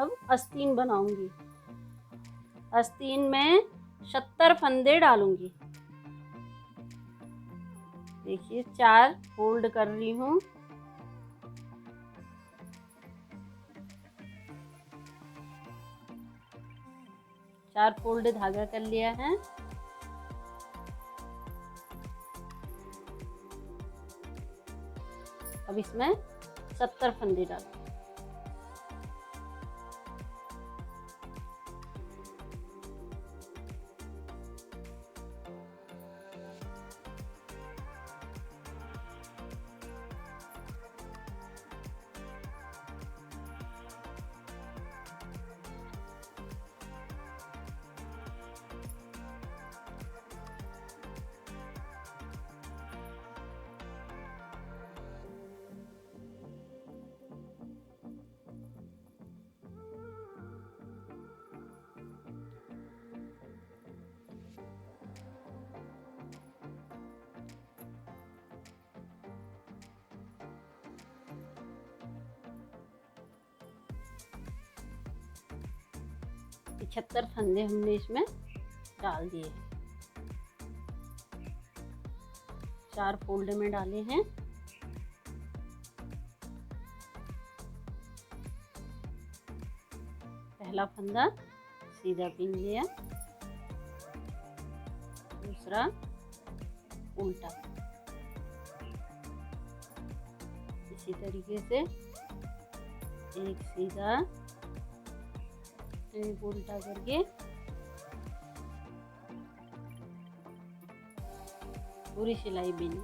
अब आस्तीन बनाऊंगी। आस्तीन में 70 फंदे डालूंगी। देखिए 4 फोल्ड कर रही हूँ। चार फोल्ड धागा कर लिया है। अब इसमें 70 फंदे डालूंगी। पिछहत्तर फंदे हमने इसमें डाल दिए हैं। 4 फोल्ड में डाले हैं। पहला फंदा सीधा पिन लिया, दूसरा उल्टा। इसी तरीके से एक सीधा एक उल्टा करके पूरी सिलाई बिन।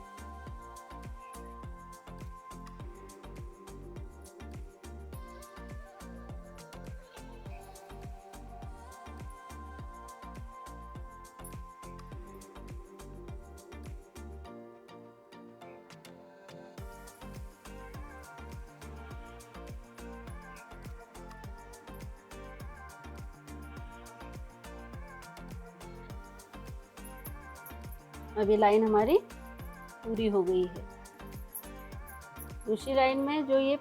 अभी लाइन हमारी पूरी हो गई है। दूसरी लाइन में जो ये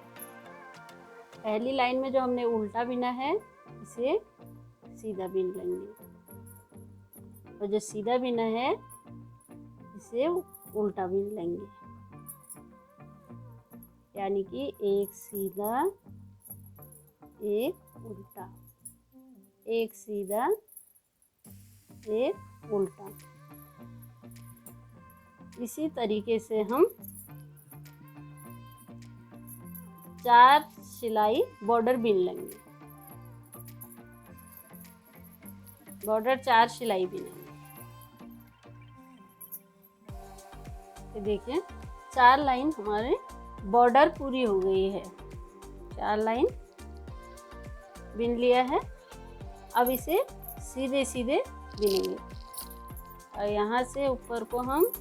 पहली लाइन में जो हमने उल्टा बिना है, इसे सीधा बिन लेंगे, और जो सीधा बिना है इसे उल्टा बिन लेंगे। यानी कि एक सीधा एक उल्टा, एक सीधा एक उल्टा। इसी तरीके से हम 4 सिलाई बॉर्डर बिन लेंगे। बॉर्डर 4 सिलाई बिनेंगे। ये देखिए 4 लाइन हमारे बॉर्डर पूरी हो गई है। 4 लाइन बिन लिया है। अब इसे सीधे सीधे बिनेंगे, और यहाँ से ऊपर को हम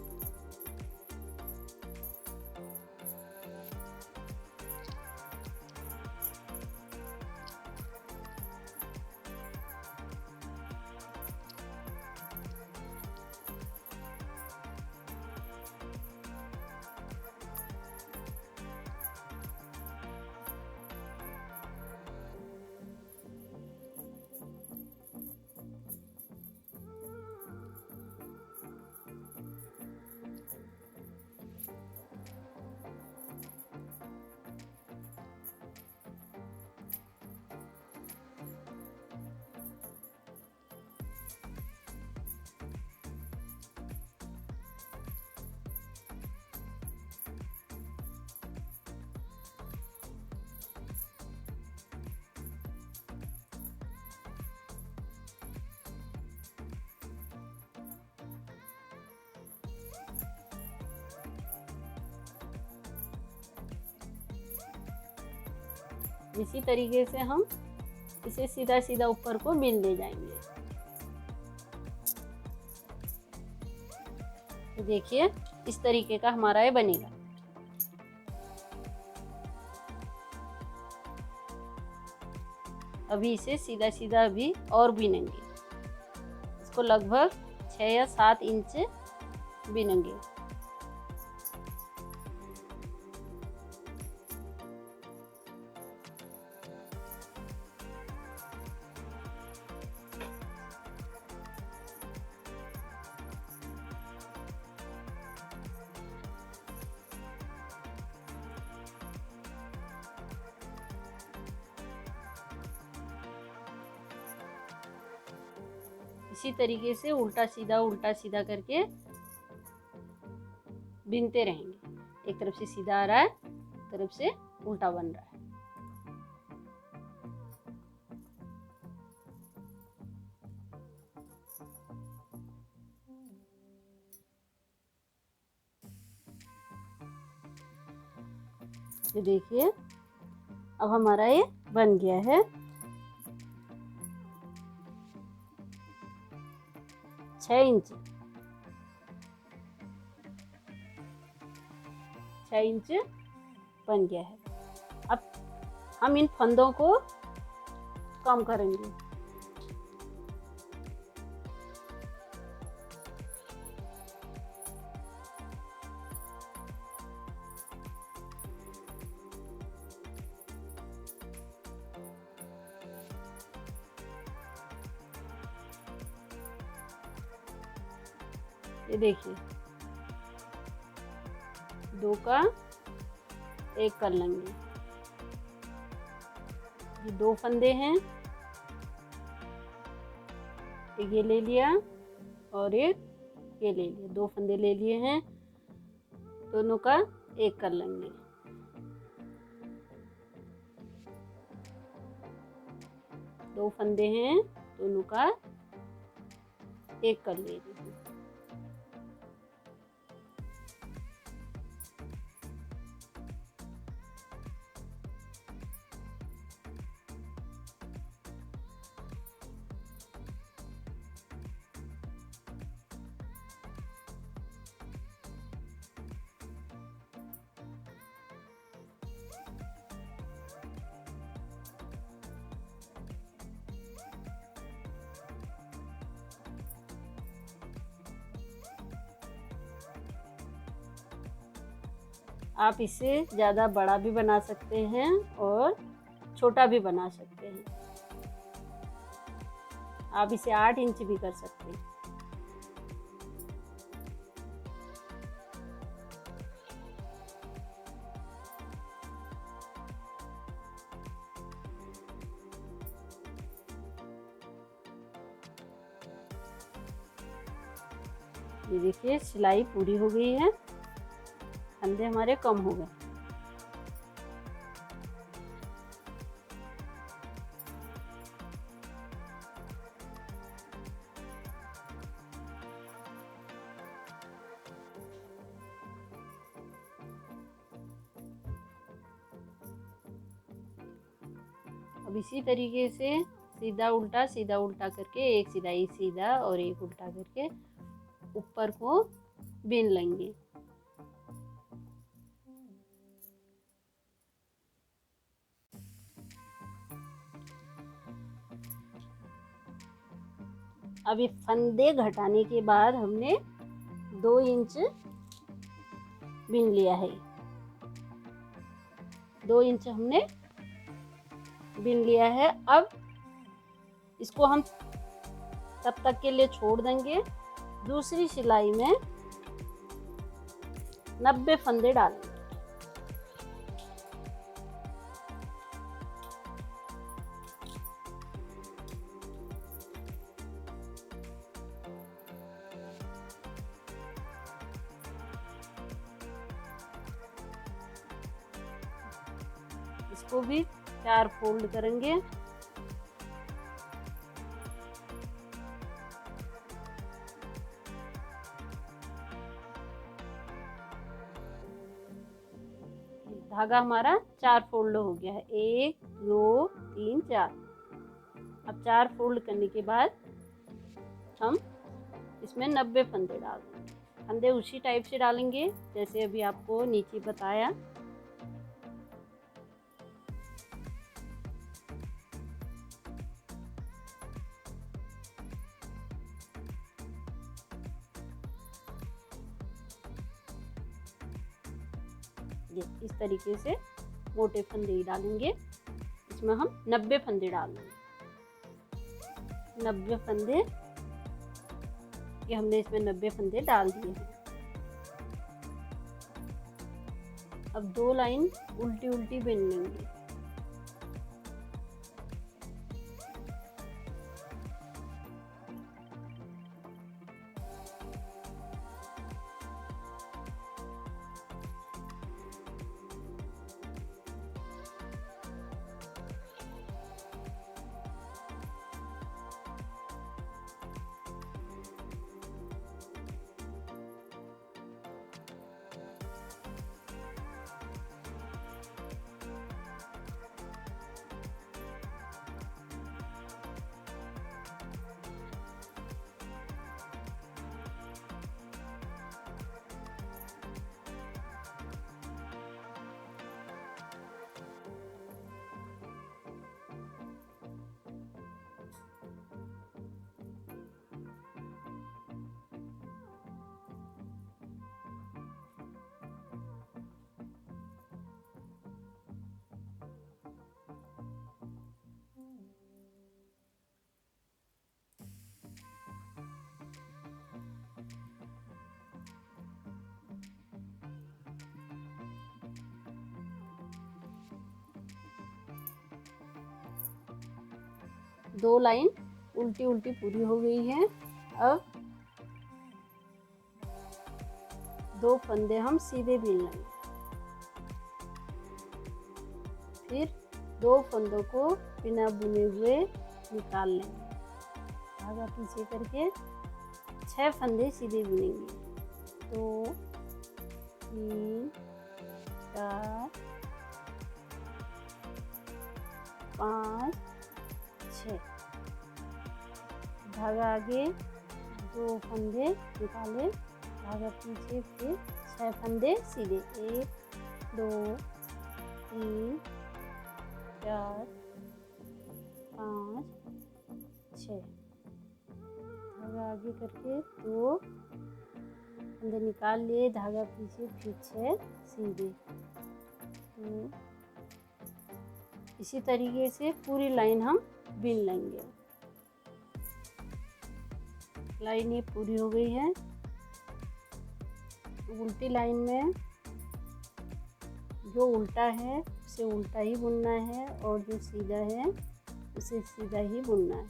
इसी तरीके से हम इसे सीधा सीधा ऊपर को बिन ले जाएंगे। तो देखिए इस तरीके का हमारा ये बनेगा। अभी इसे सीधा सीधा अभी और बिनेंगे। इसको लगभग 6 या 7 इंच बिनेंगे। इसी तरीके से उल्टा सीधा करके बिनते रहेंगे। एक तरफ से सीधा आ रहा है, एक तरफ से उल्टा बन रहा है। ये देखिए अब हमारा ये बन गया है। 6 इंच 6 इंच बन गया है। अब हम इन फंदों को कम करेंगे। ये देखिए 2 का 1 कर लेंगे। ये 2 फंदे हैं, एक ये ले लिया और एक ये ले लिया। 2 फंदे ले लिए हैं, दोनों का 1 कर लेंगे। दो फंदे हैं, दोनों का 1 कर ले रही हूँ। आप इसे ज़्यादा बड़ा भी बना सकते हैं और छोटा भी बना सकते हैं। आप इसे 8 इंच भी कर सकते हैं। ये देखिए सिलाई पूरी हो गई है, फंदे हमारे कम हो गए। अब इसी तरीके से सीधा उल्टा करके एक सिलाई सीधा और एक उल्टा करके ऊपर को बिन लेंगे। अब ये फंदे घटाने के बाद हमने 2 इंच बिन लिया है। 2 इंच हमने बिन लिया है। अब इसको हम तब तक के लिए छोड़ देंगे। दूसरी सिलाई में 90 फंदे डालेंगे। इसको भी 4 फोल्ड करेंगे। धागा हमारा 4 फोल्ड हो गया है। 1 2 3 4। अब 4 फोल्ड करने के बाद हम इसमें 90 फंदे डाल देंगे। फंदे उसी टाइप से डालेंगे जैसे अभी आपको नीचे बताया। ये इस तरीके से मोटे फंदे ही डालेंगे। इसमें हम 90 फंदे डालेंगे। 90 फंदे, ये हमने इसमें 90 फंदे डाल दिए हैं। अब 2 लाइन उल्टी उल्टी बिन लेंगे। 2 लाइन उल्टी उल्टी पूरी हो गई है। अब 2 फंदे हम सीधे बीन लेंगे। फिर 2 फंदों को बिना बुने हुए निकाल लेंगे। धागा पीछे करके 6 फंदे सीधे बुनेंगे। 2 3 4 5 6। धागा आगे 2 फंदे निकाले, धागा पीछे, फिर 6 फंदे सीधे। 1 2 3 4 5 6। धागा आगे करके 2 फंदे निकाल लिए, धागा पीछे, फिर 6 सीधे। तो इसी तरीके से पूरी लाइन हम बीन लेंगे। लाइन ये पूरी हो गई है। उल्टी लाइन में जो उल्टा है उसे उल्टा ही बुनना है और जो सीधा है उसे सीधा ही बुनना है।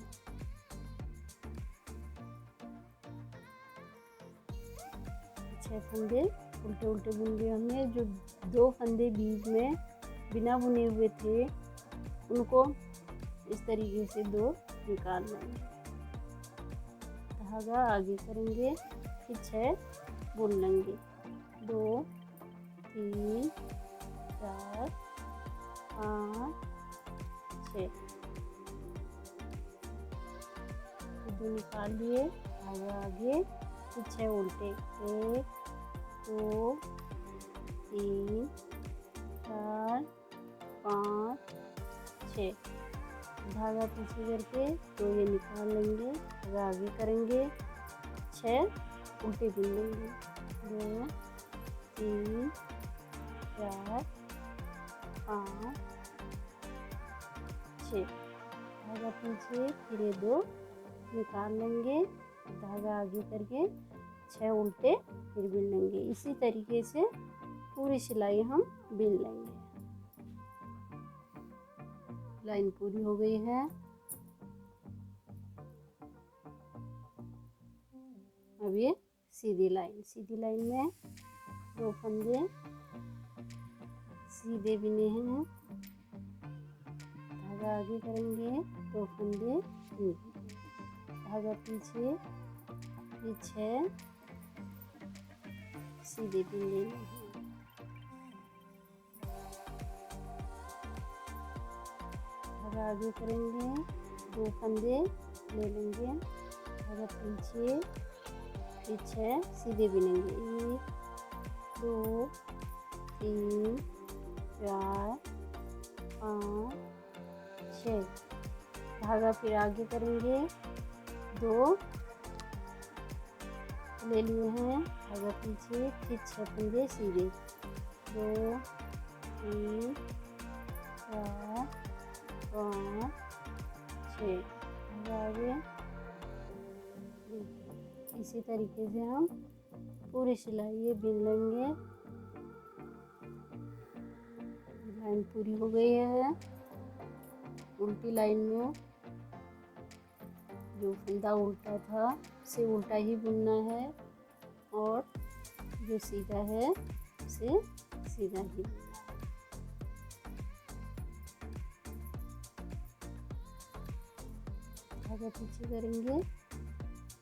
छह फंदे उल्टे उल्टे बुन लिए हमने। जो 2 फंदे बीच में बिना बुने हुए थे उनको इस तरीके से 2 निकाल लेंगे। धागा आगे करेंगे, फिर 6 बुन लेंगे। 2 3 4 5 6। 2 निकाल लिए, धागा आगे, फिर 6 उल्टे। 1 2 3 4 5 6। धागा पीछे करके 2 ये निकाल लेंगे, धागा आगे करेंगे, 6 उल्टे बुन लेंगे। 2 3 4 5 6। धागा पीछे, फिर ये 2 निकाल लेंगे, धागा आगे करके 6 उल्टे फिर बिन लेंगे। इसी तरीके से पूरी सिलाई हम बिन लेंगे। लाइन पूरी हो गई है। अब ये सीधी लाइन में 2 फंदे सीधे बिने हैं, धागा आगे करेंगे, 2 फंदे धागा पीछे, ये 6 सीधे बिन लेने हैं। धागा आगे करेंगे, 2 फंदे ले लेंगे, धागा पीछे, फिर 6 सीधे बिनेंगे। 1 2 3 4 5 6। धागा फिर आगे करेंगे, 2 ले लिए हैं, धागा पीछे, फिर 6 फंदे सीधे। 2 3 4 5 6। धागा आगे। इसी तरीके से हम पूरी सिलाई ये बिन लेंगे। लाइन पूरी हो गई है। उल्टी लाइन में जो फंदा उल्टा था उसे उल्टा ही बुनना है और जो सीधा है उसे सीधा ही बुनना है। धागा पीछे करेंगे,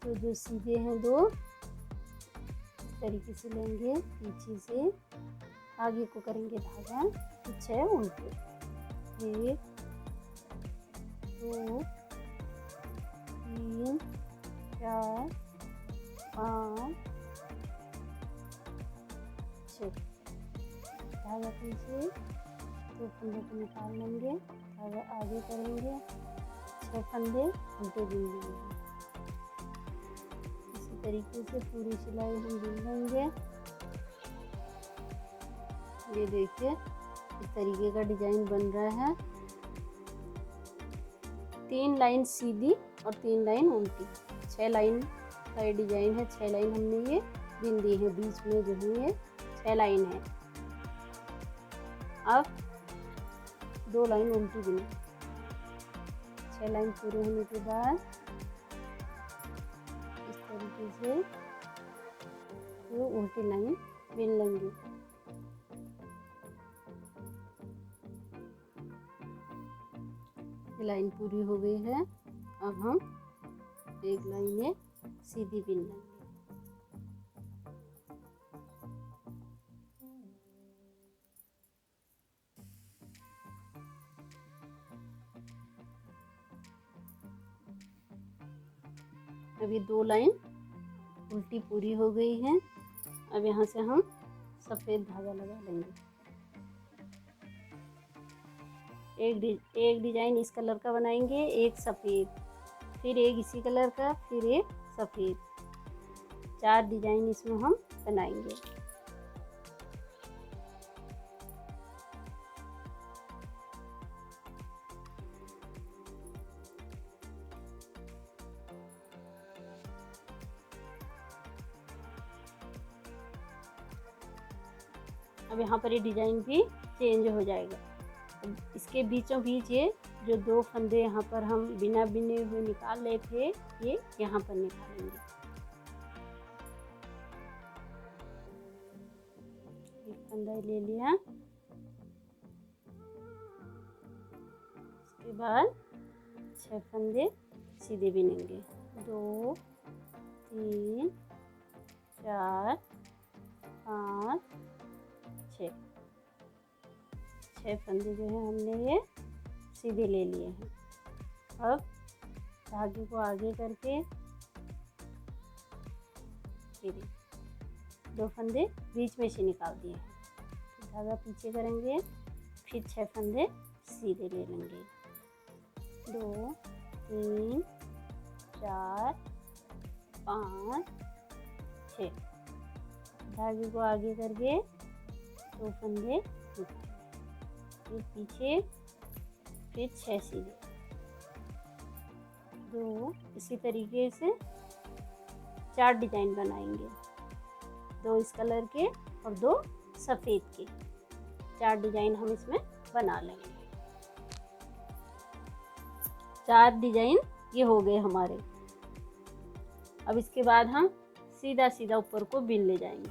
तो जो सीधे हैं 2 इस तरीके से लेंगे, पीछे से आगे को करेंगे धागा, 6 उल्टे। 1 2 3 4 5 6। धागा पीछे, 2 फंदे को निकाल लेंगे, धागा आगे करेंगे, 6 फंदे उल्टे बुन लेंगे। इसी तरीके से पूरी सिलाई हम बुन लेंगे। ये देखिए इस तरीके का डिजाइन बन रहा है। 3 लाइन सीधी और 3 लाइन उल्टी, 6 लाइन का ये डिजाइन है। 6 लाइन हमने ये बिन दी है, बीच में जो है ये 6 लाइन है। अब 2 लाइन उल्टी बिने, 6 लाइन पूरे होने के बाद इस तरीके से ये उल्टी लाइन बिन लेंगे। लाइन पूरी हो गई है। अब हम एक लाइन ये सीधी बिन लेंगे। अभी 2 लाइन उल्टी पूरी हो गई है। अब यहाँ से हम सफ़ेद धागा लगा लेंगे। एक डिजाइन इस कलर का बनाएंगे, एक सफ़ेद, फिर एक इसी कलर का, फिर एक सफ़ेद, 4 डिजाइन इसमें हम बनाएंगे। अब यहाँ पर ये डिजाइन भी चेंज हो जाएगा। इसके बीचों बीच ये जो 2 फंदे यहाँ पर हम बिना बिने हुए निकाल रहे थे, ये यहाँ पर निकालेंगे। एक फंदा ले लिया, इसके बाद 6 फंदे सीधे बिनेंगे। 2 3 4 5 6 फंदे जो है हमने ये सीधे ले लिए हैं। अब धागे को आगे करके फिर 2 फंदे बीच में से निकाल दिए हैं। फिर धागा पीछे करेंगे, फिर 6 फंदे सीधे ले लेंगे। 2 3 4 5 6 धागे को आगे करके 2 फंदे फिर पीछे, फिर 6 सीधे। 2 इसी तरीके से 4 डिजाइन बनाएंगे, 2 इस कलर के और 2 सफ़ेद के। 4 डिजाइन हम इसमें बना लेंगे। 4 डिजाइन ये हो गए हमारे। अब इसके बाद हम सीधा सीधा ऊपर को बिन ले जाएंगे।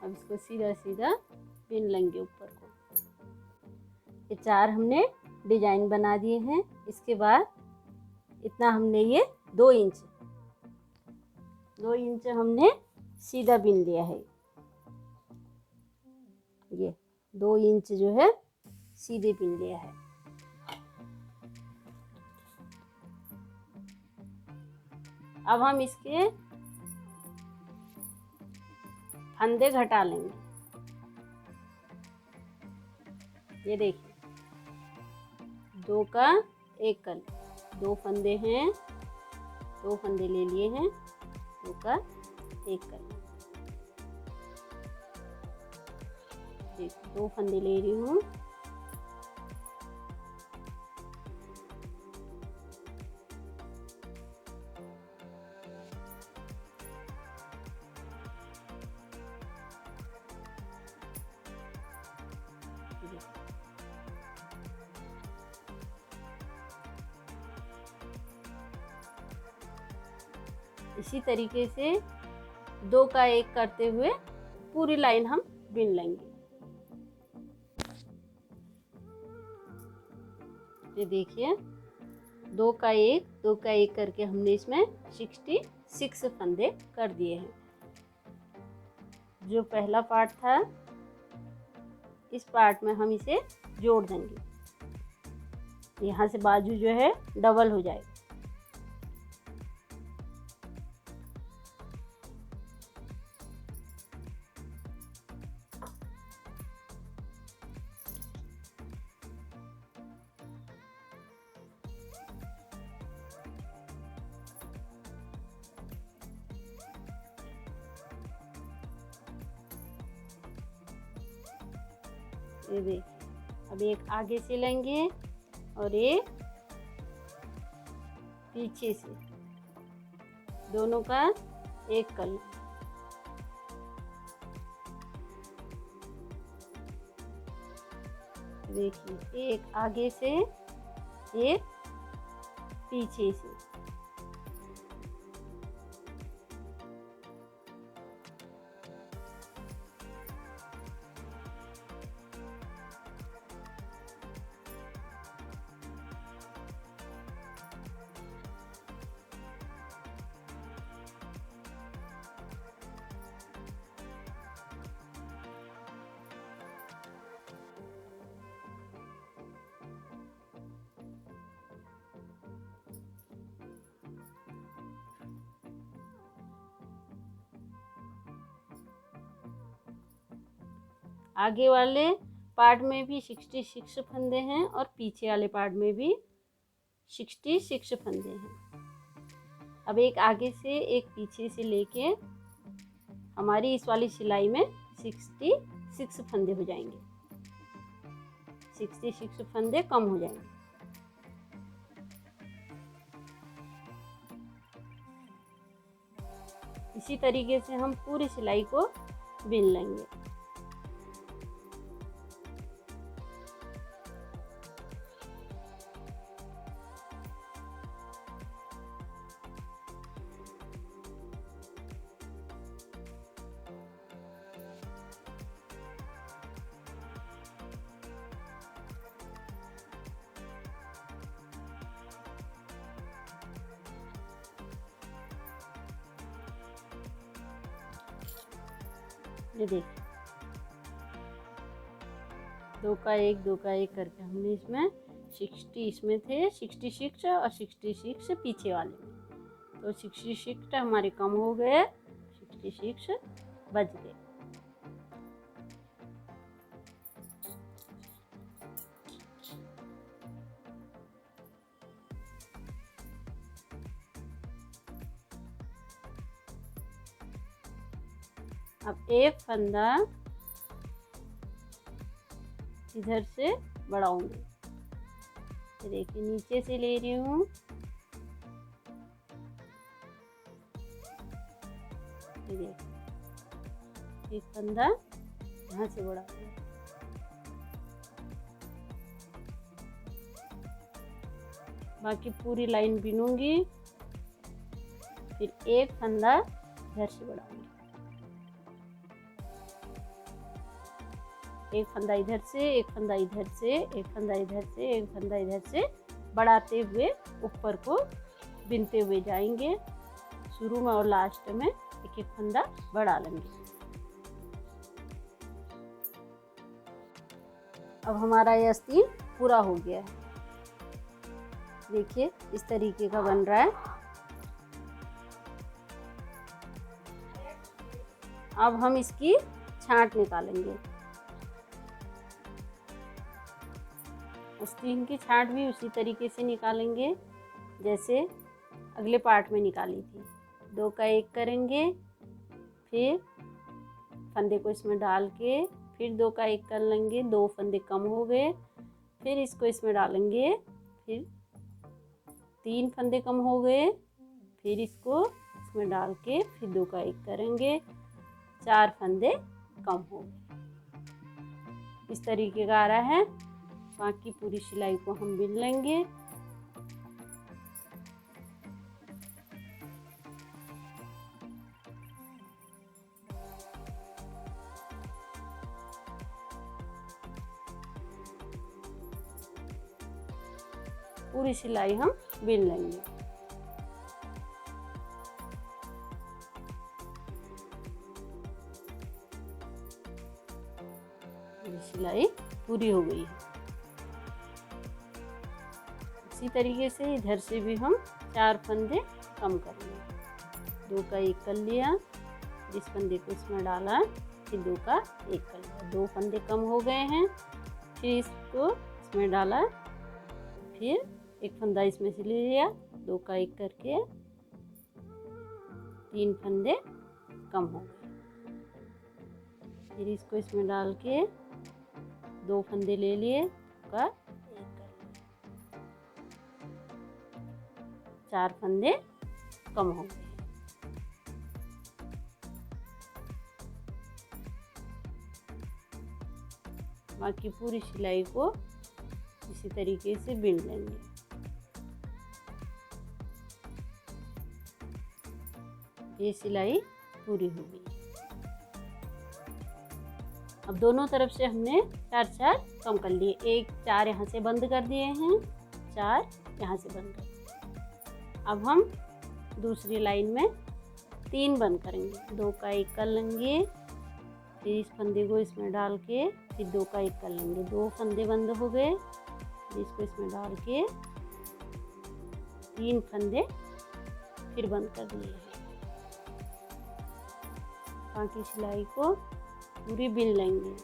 अब इसको सीधा सीधा बिन लेंगे ऊपर को। ये 4 हमने डिजाइन बना दिए हैं। इसके बाद इतना हमने ये 2 इंच हमने सीधा बिन लिया है। ये 2 इंच जो है सीधे बिन लिया है। अब हम इसके फंदे घटा लेंगे। ये देखिए 2 का 1 कर, 2 फंदे हैं, 2 फंदे ले लिए हैं, 2 का 1 कर। देखिए 2 फंदे ले रही हूँ, इसी तरीके से 2 का 1 करते हुए पूरी लाइन हम बिन लेंगे। ये देखिए 2 का 1 करके हमने इसमें 66 फंदे कर दिए हैं। जो पहला पार्ट था, इस पार्ट में हम इसे जोड़ देंगे। यहाँ से बाजू जो है डबल हो जाएगा। ये देखिए अब एक आगे से लेंगे और एक पीछे से, दोनों का एक कर लेंगे। देखिए एक आगे से एक पीछे से। आगे वाले पार्ट में भी 66 फंदे हैं और पीछे वाले पार्ट में भी 66 फंदे हैं। अब एक आगे से एक पीछे से लेके हमारी इस वाली सिलाई में 66 फंदे हो जाएंगे, 66 फंदे कम हो जाएंगे। इसी तरीके से हम पूरी सिलाई को बिन लेंगे। ये देखिए दो का एक करके हमने इसमें 60 इसमें थे, 66 और 66 पीछे वाले में, तो 66 हमारे कम हो गए, 66 बच गए। अब एक फंदा इधर से बढ़ाऊंगी। देखिए नीचे से ले रही हूँ, एक फंदा यहाँ से बढ़ाऊंगी। बाकी पूरी लाइन बिनूंगी, फिर एक फंदा इधर से बढ़ाऊंगी, एक फंदा इधर से, एक फंदा इधर से, एक फंदा इधर से, एक फंदा इधर से बढ़ाते हुए ऊपर को बिनते हुए जाएंगे। शुरू में और लास्ट में एक एक फंदा बढ़ा लेंगे। अब हमारा ये आस्तीन पूरा हो गया है। देखिए इस तरीके का बन रहा है। अब हम इसकी छांट निकालेंगे। आस्तीन की छांट भी उसी तरीके से निकालेंगे जैसे अगले पार्ट में निकाली थी। दो का एक करेंगे, फिर फंदे को इसमें डाल के फिर दो का एक कर लेंगे, दो फंदे कम हो गए, फिर इसको इसमें डालेंगे, फिर तीन फंदे कम हो गए, फिर इसको इसमें डाल के फिर दो का एक करेंगे, चार फंदे कम हो गए। इस तरीके का आ रहा है। बाकी पूरी सिलाई को हम बिन लेंगे। पूरी सिलाई हम बिन लेंगे। सिलाई पूरी हो गई है। इसी तरीके से इधर से भी हम चार फंदे कम करेंगे। दो का एक कर लिया, इस फंदे को इसमें डाला, फिर दो का एक कर लिया, दो फंदे कम हो गए हैं, फिर इसको इसमें डाला, फिर एक फंदा इसमें से ले लिया, दो का एक करके तीन फंदे कम हो गए, फिर इसको इसमें डाल के दो फंदे ले लिए, का एक कर लेंगे। 4 फंदे कम हो गए। बाकी पूरी सिलाई को इसी तरीके से बिन लेंगे। ये सिलाई पूरी हो गई। अब दोनों तरफ से हमने 4-4 कम कर लिए। 1 4 यहाँ से बंद कर दिए हैं, 4 यहाँ से बंद कर दिए। अब हम दूसरी लाइन में 3 बंद करेंगे। 2 का 1 कर लेंगे, फिर इस फंदे को इसमें डाल के फिर 2 का 1 कर लेंगे। 2 फंदे बंद हो गए, फिर इसको इसमें डाल के 3 फंदे फिर बंद कर दिए हैं। बाकी सिलाई को पूरी बिन लेंगे।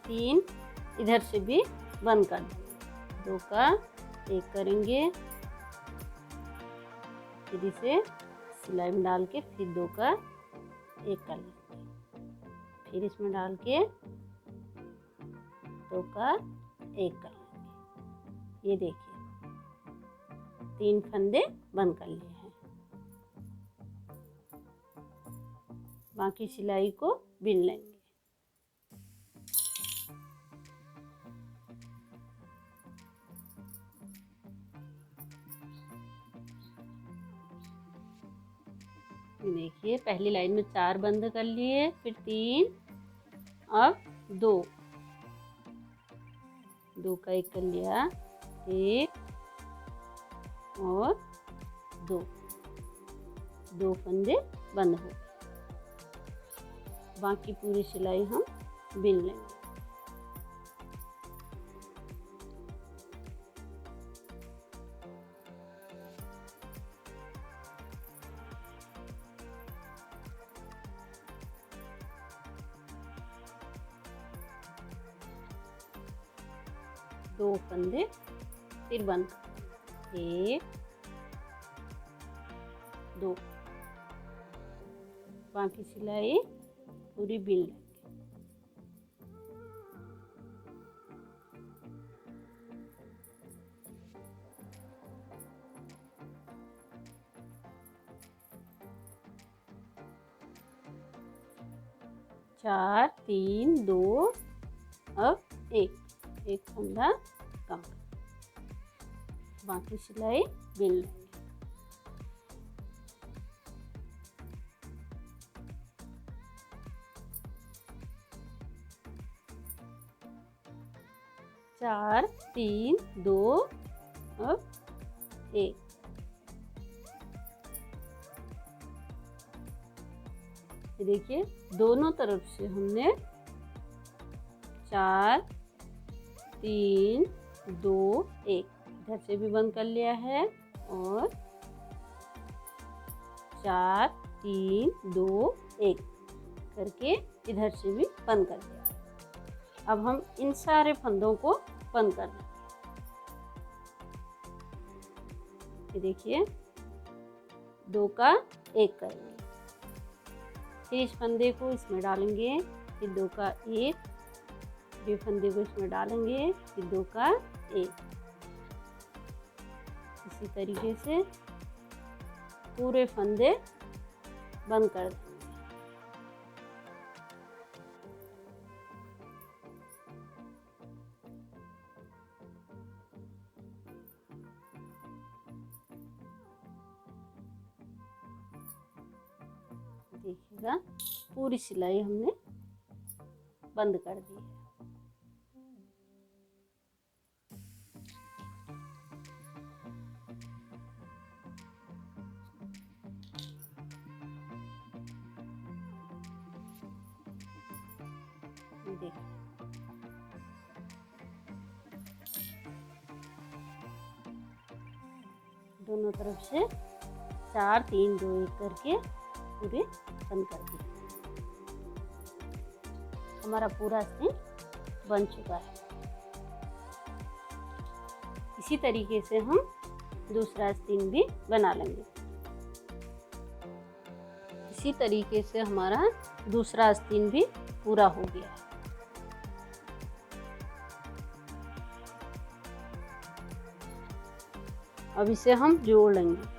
तीन इधर से भी बंद कर देंगे। 2 का 1 करेंगे, फिर इसे सिलाई में डाल के फिर 2 का 1 कर लेंगे, फिर इसमें डाल के 2 का 1 कर लेंगे। ये देखिए 3 फंदे बंद कर लिए हैं। बाकी सिलाई को बिन लेंगे। देखिए पहली लाइन में 4 बंद कर लिए, फिर 3, अब 2 का 1 कर लिया, 1 और 2 फंदे बंद हो गए। बाकी पूरी सिलाई हम बिन लेंगे। दो फंदे फिर बंद कर, 1 2। बाकी सिलाई पूरी बिन लेंगे। चार 3 2, अब 1 फंदा कम। बाकी सिलाई बिन लेंगे। चार 3 2, अब 1। देखिए दोनों तरफ से हमने 4 3 2 1 इधर से भी बंद कर लिया है, और 4 3 2 1 करके इधर से भी बंद कर दिया है। अब हम इन सारे फंदों को बंद कर देंगे। ये देखिए 2 का 1 करेंगे, फिर इस फंदे को इसमें डालेंगे, फिर 2 का 1, फिर फंदे को इसमें डालेंगे, फिर 2 का 1। इसी तरीके से पूरे फंदे बंद कर देंगे। देखिएगा पूरी सिलाई हमने बंद कर दी है। देखिए दोनों तरफ से 4 3 2 1 करके पूरे बंद कर दिए। हमारा पूरा स्टिच बन चुका है। इसी तरीके से हम दूसरा आस्तीन भी बना लेंगे। इसी तरीके से हमारा दूसरा आस्तीन भी पूरा हो गया है। अब इसे हम जोड़ लेंगे।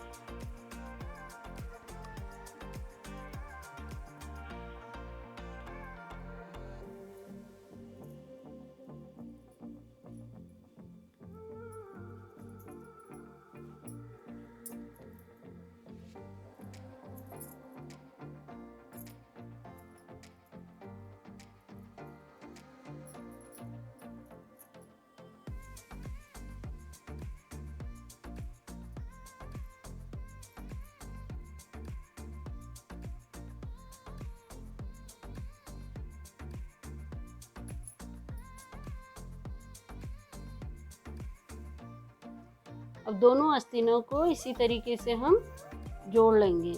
अब दोनों आस्तीनों को इसी तरीके से हम जोड़ लेंगे।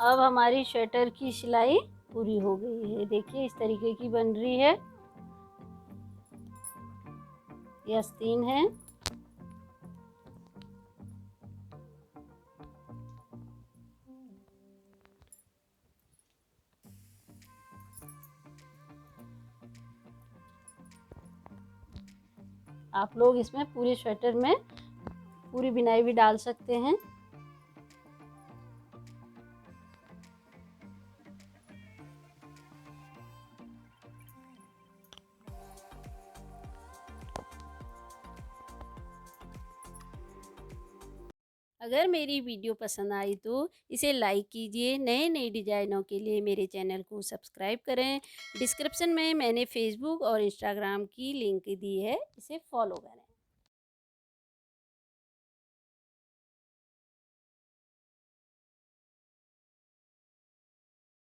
अब हमारी स्वेटर की सिलाई पूरी हो गई है। देखिए इस तरीके की बन रही है। ये आस्तीन है। आप लोग इसमें पूरे स्वेटर में पूरी बिनाई भी डाल सकते हैं। अगर मेरी वीडियो पसंद आई तो इसे लाइक कीजिए। नए नए डिज़ाइनों के लिए मेरे चैनल को सब्सक्राइब करें। डिस्क्रिप्शन में मैंने फेसबुक और इंस्टाग्राम की लिंक दी है, इसे फॉलो करें।